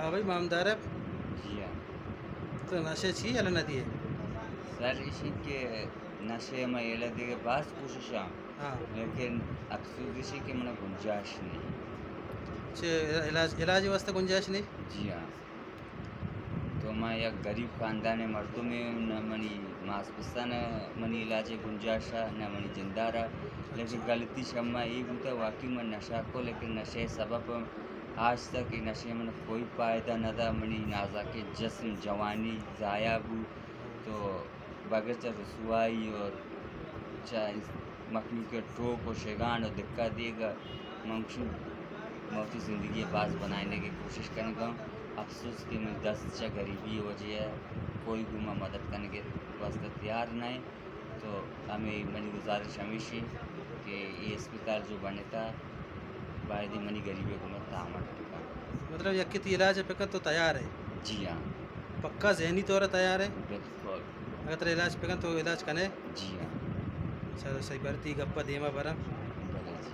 हाँ भाई मामदार है। जी हाँ। तो नशे छी या न दिए। सर इसी के नशे में ये लगे के पास कोशिश हाँ। लेकिन अफसोस इसी के मन गुंजाइश नहीं। छे इलाज इलाज वास्ते गुंजाइश नहीं। जी हाँ। तो मैं एक गरीब खानदान मर्दों में न मनी मास पिस्ता न मनी इलाज गुंजाइश न मनी जिंदारा। लेकिन अच्छा। गलती शम्मा एक होता वाकई में नशा को लेकिन नशे सबब आज तक ये नशे में कोई फायदा न था मनी नाजा के जिस्म जवानी ज़ाया बू। तो बगैर रसवाई और चाहे मखलूक के टोक और शेगान और दिक्कत देगा मंशू मौती ज़िंदगी बाज बनाने की कोशिश करेंगे। अफसोस कि मैं 10 चा गरीबी हो जाए कोई भी मैं मदद करने के वास्ते तैयार नहीं। तो हमें मनी गुजारिश हमेशा कि ये अस्पताल जो बने था वायदी मनी गरीबी को मैं तामट टिका। मतलब यक्की इलाज पे तो तैयार है। जी हाँ। पक्का जहनी तौर तैयार है। बिल्कुल। अगर तेरा इलाज पे तो इलाज कने। जी हाँ। चलो सही भरती गप्पा देमा भरा। भले जी।